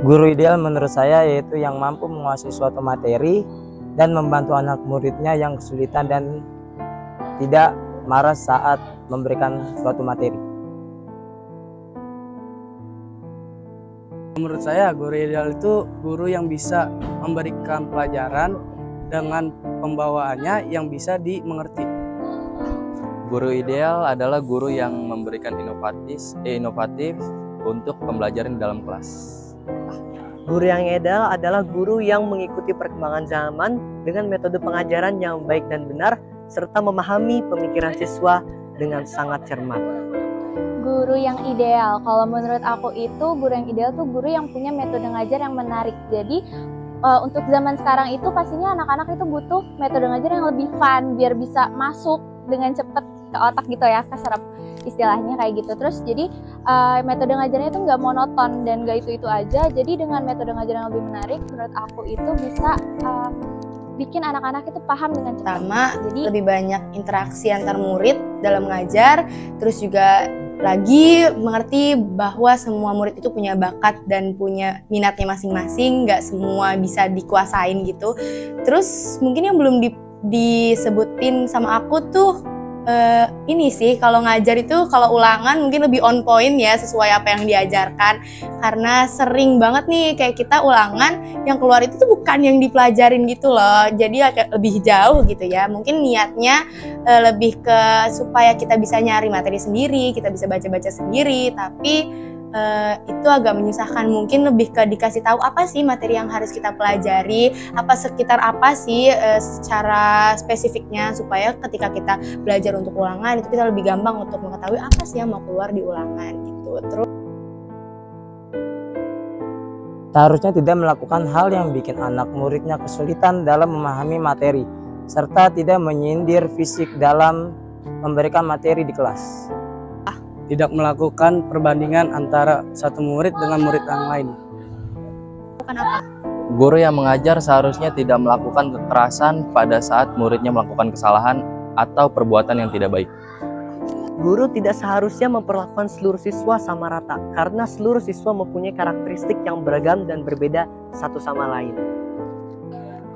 Guru ideal menurut saya yaitu yang mampu menguasai suatu materi dan membantu anak muridnya yang kesulitan dan tidak marah saat memberikan suatu materi. Menurut saya guru ideal itu guru yang bisa memberikan pelajaran dengan pembawaannya yang bisa dimengerti. Guru ideal adalah guru yang memberikan inovatif untuk pembelajaran dalam kelas. Guru yang ideal adalah guru yang mengikuti perkembangan zaman dengan metode pengajaran yang baik dan benar, serta memahami pemikiran siswa dengan sangat cermat. Guru yang ideal, kalau menurut aku itu guru yang ideal tuh guru yang punya metode ngajar yang menarik. Jadi untuk zaman sekarang itu pastinya anak-anak itu butuh metode ngajar yang lebih fun biar bisa masuk dengan cepat ke otak gitu ya, keserap istilahnya kayak gitu. Terus jadi metode ngajarnya itu nggak monoton dan nggak itu aja. Jadi dengan metode ngajar yang lebih menarik, menurut aku itu bisa bikin anak-anak itu paham dengan cepat. Pertama, jadi lebih banyak interaksi antar murid dalam mengajar. Terus juga lagi mengerti bahwa semua murid itu punya bakat dan punya minatnya masing-masing. Nggak semua bisa dikuasain gitu. Terus mungkin yang belum disebutin sama aku tuh ini sih, kalau ngajar itu kalau ulangan mungkin lebih on point ya, sesuai apa yang diajarkan. Karena sering banget nih kayak kita ulangan yang keluar itu tuh bukan yang dipelajarin gitu loh. Jadi agak lebih jauh gitu ya. Mungkin niatnya lebih ke supaya kita bisa nyari materi sendiri, kita bisa baca-baca sendiri, tapi itu agak menyusahkan. Mungkin lebih ke dikasih tahu apa sih materi yang harus kita pelajari, apa sekitar apa sih secara spesifiknya, supaya ketika kita belajar untuk ulangan itu kita lebih gampang untuk mengetahui apa sih yang mau keluar di ulangan gitu. Terus Seharusnya tidak melakukan hal yang bikin anak muridnya kesulitan dalam memahami materi, serta tidak menyindir fisik dalam memberikan materi di kelas. Tidak melakukan perbandingan antara satu murid dengan murid yang lain. Guru yang mengajar seharusnya tidak melakukan kekerasan pada saat muridnya melakukan kesalahan atau perbuatan yang tidak baik. Guru tidak seharusnya memperlakukan seluruh siswa sama rata, karena seluruh siswa mempunyai karakteristik yang beragam dan berbeda satu sama lain.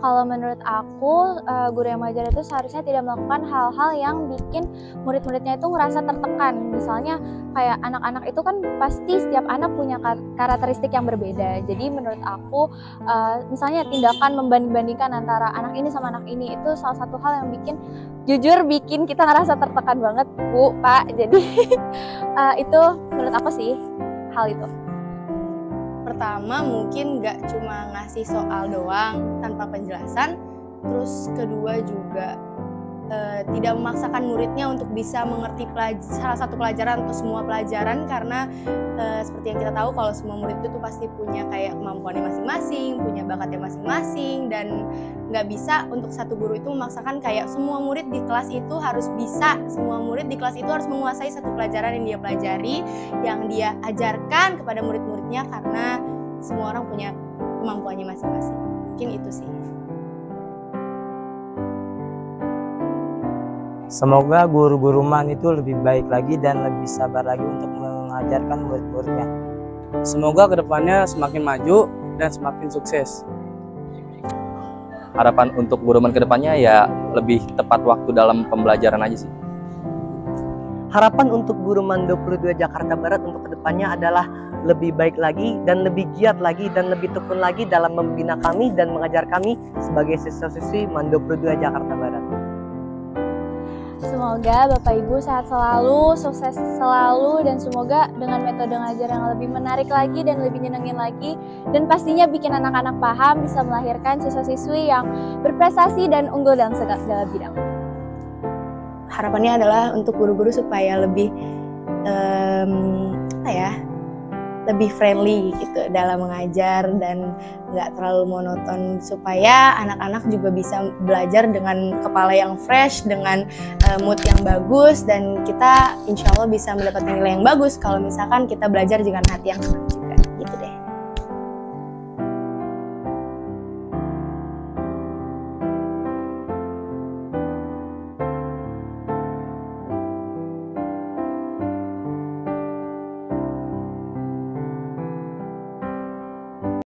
Kalau menurut aku, guru yang mengajar itu seharusnya tidak melakukan hal-hal yang bikin murid-muridnya itu ngerasa tertekan. Misalnya kayak anak-anak itu kan pasti setiap anak punya karakteristik yang berbeda. Jadi menurut aku, misalnya tindakan membanding-bandingkan antara anak ini sama anak ini, itu salah satu hal yang bikin kita ngerasa tertekan banget, Bu, Pak. Jadi itu menurut aku sih hal itu. pertama mungkin nggak cuma ngasih soal doang tanpa penjelasan, terus kedua juga tidak memaksakan muridnya untuk bisa mengerti salah satu pelajaran atau semua pelajaran, karena seperti yang kita tahu kalau semua murid itu pasti punya kayak kemampuannya masing-masing, punya bakatnya masing-masing, dan nggak bisa untuk satu guru itu memaksakan kayak semua murid di kelas itu harus bisa, semua murid di kelas itu harus menguasai satu pelajaran yang dia pelajari, yang dia ajarkan kepada murid-muridnya, karena semua orang punya kemampuannya masing-masing. Mungkin itu sih. Semoga guru-guru MAN itu lebih baik lagi dan lebih sabar lagi untuk mengajarkan murid-muridnya. Semoga kedepannya semakin maju dan semakin sukses. Harapan untuk guru MAN kedepannya ya lebih tepat waktu dalam pembelajaran aja sih. Harapan untuk guru MAN 22 Jakarta Barat untuk kedepannya adalah lebih baik lagi dan lebih giat lagi dan lebih tekun lagi dalam membina kami dan mengajar kami sebagai siswa-siswi MAN 22 Jakarta Barat. Semoga Bapak Ibu sehat selalu, sukses selalu, dan semoga dengan metode ngajar yang lebih menarik lagi dan lebih nyenengin lagi, dan pastinya bikin anak-anak paham, bisa melahirkan siswa-siswi yang berprestasi dan unggul dalam segala bidang. Harapannya adalah untuk guru-guru supaya lebih lebih friendly gitu dalam mengajar dan nggak terlalu monoton, supaya anak-anak juga bisa belajar dengan kepala yang fresh, dengan mood yang bagus, dan kita insya Allah bisa mendapatkan nilai yang bagus kalau misalkan kita belajar dengan hati yang senang.